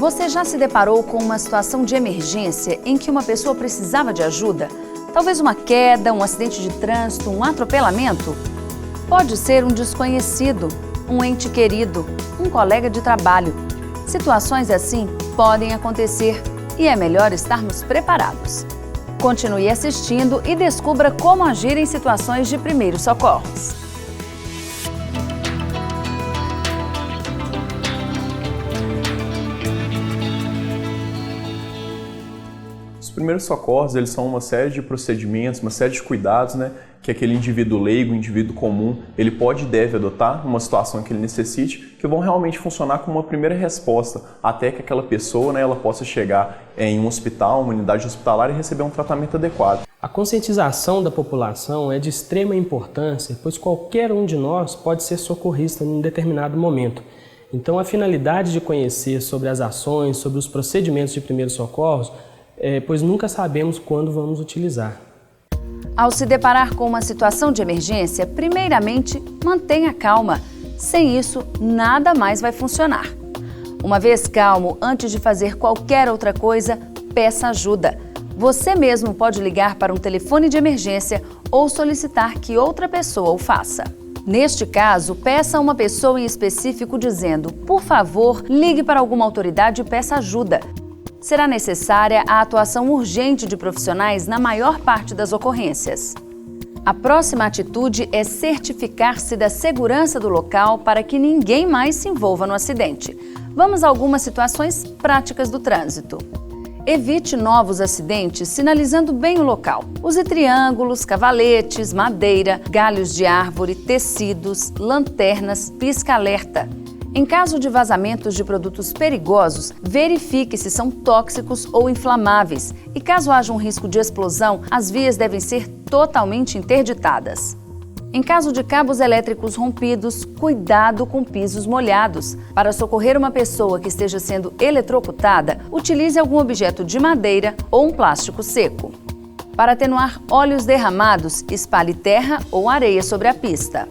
Você já se deparou com uma situação de emergência em que uma pessoa precisava de ajuda? Talvez uma queda, um acidente de trânsito, um atropelamento? Pode ser um desconhecido, um ente querido, um colega de trabalho. Situações assim podem acontecer e é melhor estarmos preparados. Continue assistindo e descubra como agir em situações de primeiros socorros. Os primeiros socorros, eles são uma série de procedimentos, uma série de cuidados, que aquele indivíduo leigo, indivíduo comum, ele pode e deve adotar numa situação que ele necessite, que vão realmente funcionar como uma primeira resposta, até que aquela pessoa, ela possa chegar em um hospital, uma unidade hospitalar e receber um tratamento adequado. A conscientização da população é de extrema importância, pois qualquer um de nós pode ser socorrista em um determinado momento. Então, a finalidade de conhecer sobre as ações, sobre os procedimentos de primeiros socorros, pois nunca sabemos quando vamos utilizar. Ao se deparar com uma situação de emergência, primeiramente, mantenha calma. Sem isso, nada mais vai funcionar. Uma vez calmo, antes de fazer qualquer outra coisa, peça ajuda. Você mesmo pode ligar para um telefone de emergência ou solicitar que outra pessoa o faça. Neste caso, peça a uma pessoa em específico dizendo: por favor, ligue para alguma autoridade e peça ajuda. Será necessária a atuação urgente de profissionais na maior parte das ocorrências. A próxima atitude é certificar-se da segurança do local para que ninguém mais se envolva no acidente. Vamos a algumas situações práticas do trânsito. Evite novos acidentes sinalizando bem o local. Use triângulos, cavaletes, madeira, galhos de árvore, tecidos, lanternas, pisca-alerta. Em caso de vazamentos de produtos perigosos, verifique se são tóxicos ou inflamáveis e caso haja um risco de explosão, as vias devem ser totalmente interditadas. Em caso de cabos elétricos rompidos, cuidado com pisos molhados. Para socorrer uma pessoa que esteja sendo eletrocutada, utilize algum objeto de madeira ou um plástico seco. Para atenuar óleos derramados, espalhe terra ou areia sobre a pista.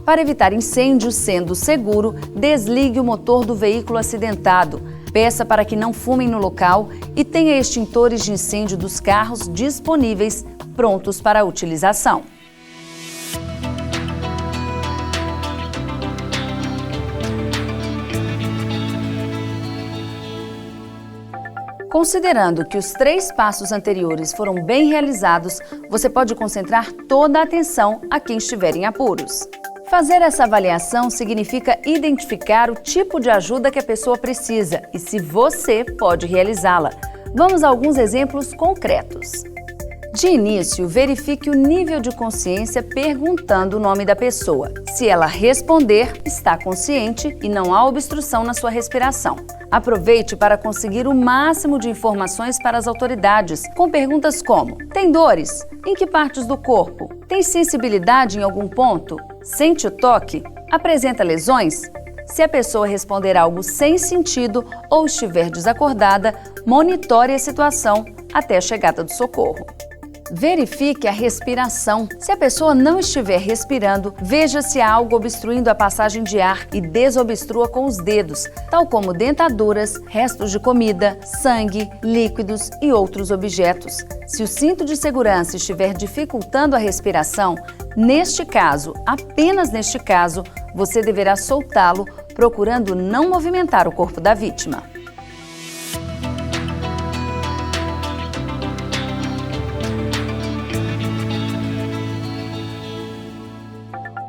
Para evitar incêndios, sendo seguro, desligue o motor do veículo acidentado. Peça para que não fumem no local e tenha extintores de incêndio dos carros disponíveis, prontos para a utilização. Considerando que os 3 passos anteriores foram bem realizados, você pode concentrar toda a atenção a quem estiver em apuros. Fazer essa avaliação significa identificar o tipo de ajuda que a pessoa precisa e se você pode realizá-la. Vamos a alguns exemplos concretos. De início, verifique o nível de consciência perguntando o nome da pessoa. Se ela responder, está consciente e não há obstrução na sua respiração. Aproveite para conseguir o máximo de informações para as autoridades, com perguntas como: tem dores? Em que partes do corpo? Tem sensibilidade em algum ponto? Sente o toque? Apresenta lesões? Se a pessoa responder algo sem sentido ou estiver desacordada, monitore a situação até a chegada do socorro. Verifique a respiração. Se a pessoa não estiver respirando, veja se há algo obstruindo a passagem de ar e desobstrua com os dedos, tal como dentaduras, restos de comida, sangue, líquidos e outros objetos. Se o cinto de segurança estiver dificultando a respiração, neste caso, apenas neste caso, você deverá soltá-lo, procurando não movimentar o corpo da vítima.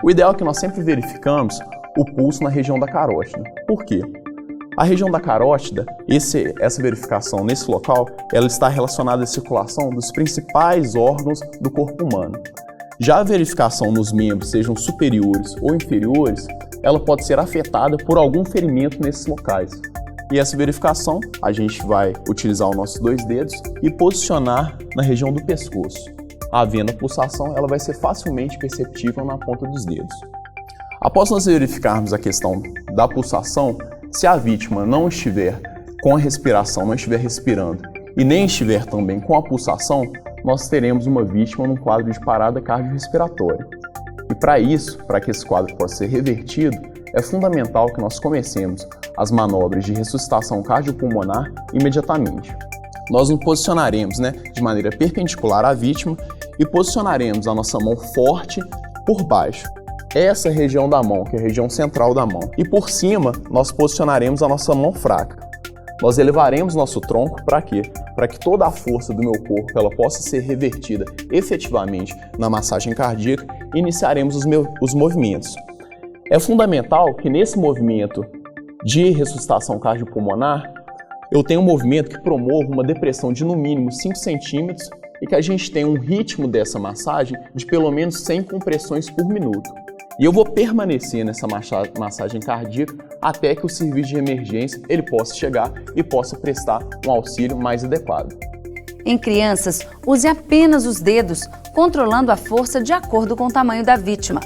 O ideal é que nós sempre verificamos o pulso na região da carótida. Por quê? A região da carótida, essa verificação nesse local, ela está relacionada à circulação dos principais órgãos do corpo humano. Já a verificação nos membros, sejam superiores ou inferiores, ela pode ser afetada por algum ferimento nesses locais. E essa verificação, a gente vai utilizar os nossos 2 dedos e posicionar na região do pescoço. Havendo a pulsação, ela vai ser facilmente perceptível na ponta dos dedos. Após nós verificarmos a questão da pulsação, se a vítima não estiver com a respiração, não estiver respirando e nem estiver também com a pulsação, nós teremos uma vítima num quadro de parada cardiorrespiratória. E para isso, para que esse quadro possa ser revertido, é fundamental que nós comecemos as manobras de ressuscitação cardiopulmonar imediatamente. Nós nos posicionaremos, de maneira perpendicular à vítima e posicionaremos a nossa mão forte por baixo. Essa região da mão, que é a região central da mão. E por cima, nós posicionaremos a nossa mão fraca. Nós elevaremos nosso tronco para quê? Para que toda a força do meu corpo ela possa ser revertida efetivamente na massagem cardíaca e iniciaremos os movimentos. É fundamental que nesse movimento de ressuscitação cardiopulmonar eu tenha um movimento que promova uma depressão de no mínimo 5 centímetros e que a gente tenha um ritmo dessa massagem de pelo menos 100 compressões por minuto. E eu vou permanecer nessa massagem cardíaca até que o serviço de emergência ele possa chegar e possa prestar um auxílio mais adequado. Em crianças, use apenas os dedos, controlando a força de acordo com o tamanho da vítima.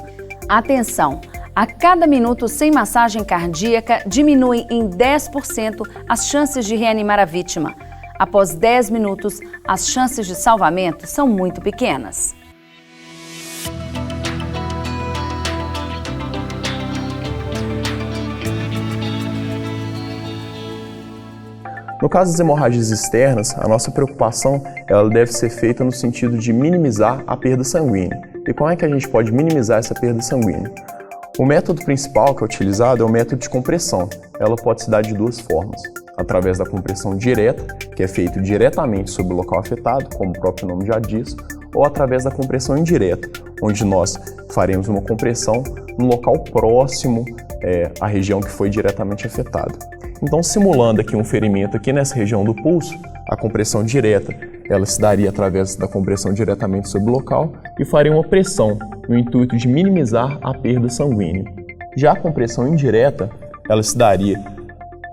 Atenção! A cada minuto sem massagem cardíaca, diminui em 10% as chances de reanimar a vítima. Após 10 minutos, as chances de salvamento são muito pequenas. No caso das hemorragias externas, a nossa preocupação ela deve ser feita no sentido de minimizar a perda sanguínea. E como é que a gente pode minimizar essa perda sanguínea? O método principal que é utilizado é o método de compressão. Ela pode se dar de duas formas. Através da compressão direta, que é feito diretamente sobre o local afetado, como o próprio nome já diz, ou através da compressão indireta, onde nós faremos uma compressão no local próximo à região que foi diretamente afetada. Então, simulando aqui um ferimento aqui nessa região do pulso, a compressão direta ela se daria através da compressão diretamente sobre o local e faria uma pressão no intuito de minimizar a perda sanguínea. Já a compressão indireta, ela se daria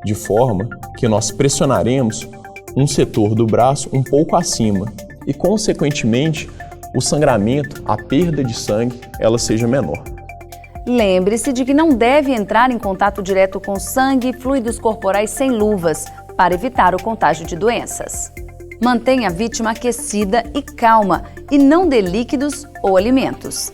de forma que nós pressionaremos um setor do braço um pouco acima e, consequentemente, o sangramento, a perda de sangue, ela seja menor. Lembre-se de que não deve entrar em contato direto com sangue e fluidos corporais sem luvas, para evitar o contágio de doenças. Mantenha a vítima aquecida e calma e não dê líquidos ou alimentos.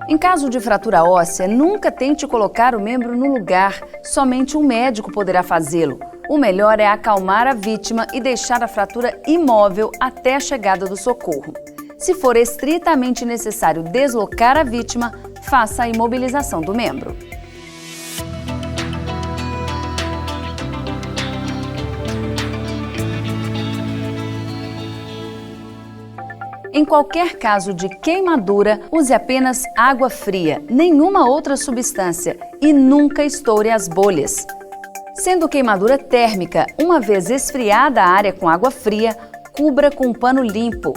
Em caso de fratura óssea, nunca tente colocar o membro no lugar, somente um médico poderá fazê-lo. O melhor é acalmar a vítima e deixar a fratura imóvel até a chegada do socorro. Se for estritamente necessário deslocar a vítima, faça a imobilização do membro. Em qualquer caso de queimadura, use apenas água fria, nenhuma outra substância e nunca estoure as bolhas. Sendo queimadura térmica, uma vez esfriada a área com água fria, cubra com um pano limpo.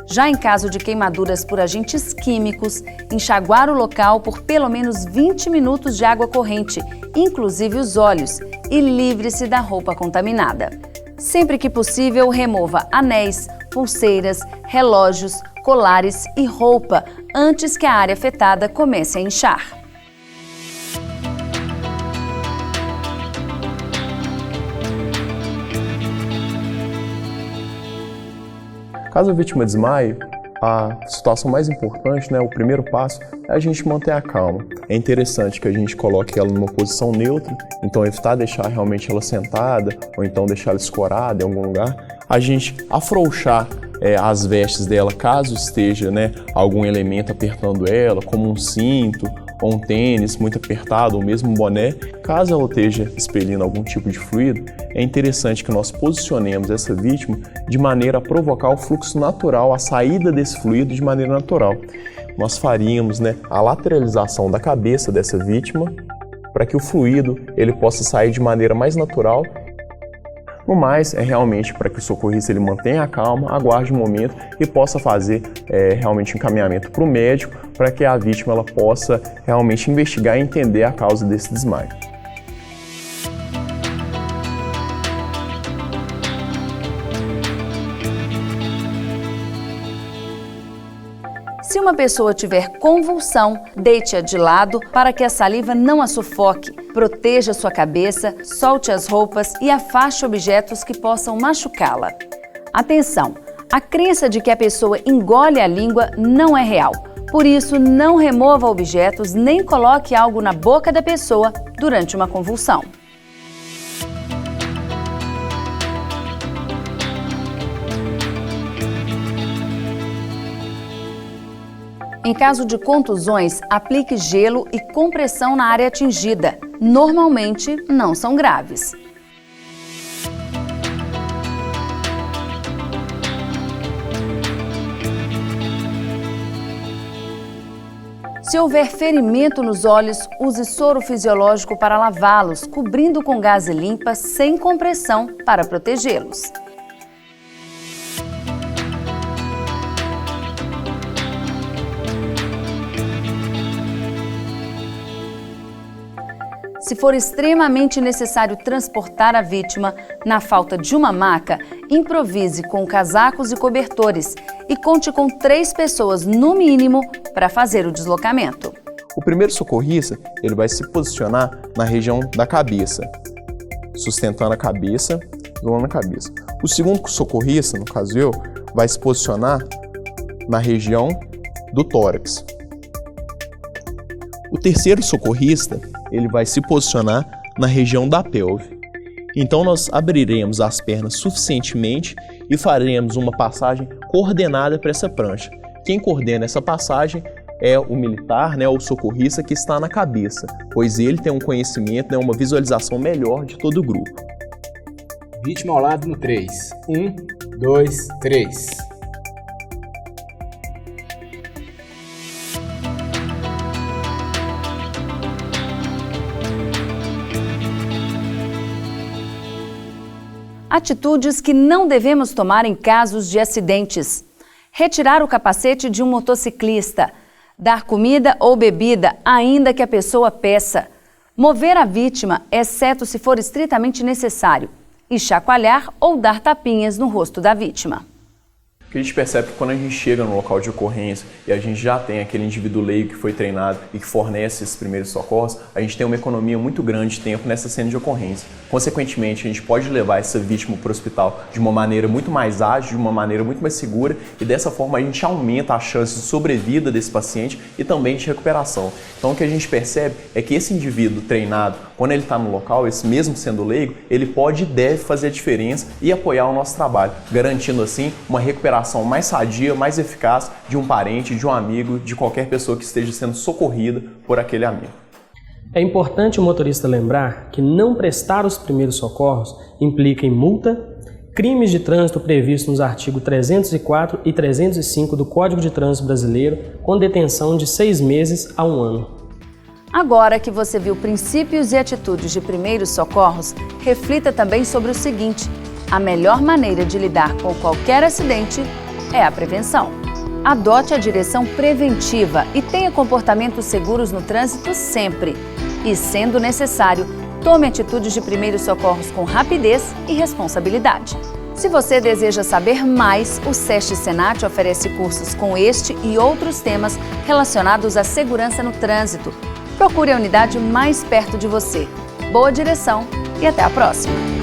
Já em caso de queimaduras por agentes químicos, enxaguar o local por pelo menos 20 minutos de água corrente, inclusive os olhos, e livre-se da roupa contaminada. Sempre que possível, remova anéis, pulseiras, relógios, colares e roupa antes que a área afetada comece a inchar. Caso a vítima desmaie, a situação mais importante, o primeiro passo, é a gente manter a calma. É interessante que a gente coloque ela numa posição neutra, então evitar deixar realmente ela sentada, ou então deixar ela escorada em algum lugar. A gente afrouxar as vestes dela, caso esteja algum elemento apertando ela, como um cinto, ou um tênis muito apertado, ou mesmo um boné. Caso ela esteja expelindo algum tipo de fluido, é interessante que nós posicionemos essa vítima de maneira a provocar o fluxo natural, a saída desse fluido de maneira natural. Nós faríamos a lateralização da cabeça dessa vítima para que o fluido ele possa sair de maneira mais natural. No mais, é realmente para que o socorrista ele mantenha a calma, aguarde o momento e possa fazer realmente um encaminhamento para o médico para que a vítima ela possa realmente investigar e entender a causa desse desmaio. Se uma pessoa tiver convulsão, deite-a de lado para que a saliva não a sufoque. Proteja sua cabeça, solte as roupas e afaste objetos que possam machucá-la. Atenção! A crença de que a pessoa engole a língua não é real. Por isso, não remova objetos nem coloque algo na boca da pessoa durante uma convulsão. Em caso de contusões, aplique gelo e compressão na área atingida. Normalmente, não são graves. Se houver ferimento nos olhos, use soro fisiológico para lavá-los, cobrindo com gaze limpa, sem compressão, para protegê-los. Se for extremamente necessário transportar a vítima, na falta de uma maca, improvise com casacos e cobertores e conte com 3 pessoas no mínimo para fazer o deslocamento. O primeiro socorrista, ele vai se posicionar na região da cabeça, sustentando a cabeça, isolando a cabeça. O segundo socorrista, no caso eu, vai se posicionar na região do tórax. O terceiro socorrista, ele vai se posicionar na região da pelve. Então nós abriremos as pernas suficientemente e faremos uma passagem coordenada para essa prancha. Quem coordena essa passagem é o militar, o socorrista que está na cabeça, pois ele tem um conhecimento, uma visualização melhor de todo o grupo. Vítima ao lado no 3. 1, 2, 3. Atitudes que não devemos tomar em casos de acidentes. Retirar o capacete de um motociclista. Dar comida ou bebida, ainda que a pessoa peça. Mover a vítima, exceto se for estritamente necessário. E chacoalhar ou dar tapinhas no rosto da vítima. O que a gente percebe que quando a gente chega no local de ocorrência e a gente já tem aquele indivíduo leigo que foi treinado e que fornece esses primeiros socorros, a gente tem uma economia muito grande de tempo nessa cena de ocorrência. Consequentemente, a gente pode levar essa vítima para o hospital de uma maneira muito mais ágil, de uma maneira muito mais segura e dessa forma a gente aumenta a chance de sobrevida desse paciente e também de recuperação. Então o que a gente percebe é que esse indivíduo treinado, quando ele está no local, esse mesmo sendo leigo, ele pode e deve fazer a diferença e apoiar o nosso trabalho, garantindo assim uma recuperação mais sadia, mais eficaz de um parente, de um amigo, de qualquer pessoa que esteja sendo socorrida por aquele amigo. É importante o motorista lembrar que não prestar os primeiros socorros implica em multa, crimes de trânsito previstos nos artigos 304 e 305 do Código de Trânsito Brasileiro, com detenção de 6 meses a 1 ano. Agora que você viu princípios e atitudes de primeiros socorros, reflita também sobre o seguinte: a melhor maneira de lidar com qualquer acidente é a prevenção. Adote a direção preventiva e tenha comportamentos seguros no trânsito sempre. E, sendo necessário, tome atitudes de primeiros socorros com rapidez e responsabilidade. Se você deseja saber mais, o SESC Senat oferece cursos com este e outros temas relacionados à segurança no trânsito. Procure a unidade mais perto de você. Boa direção e até a próxima!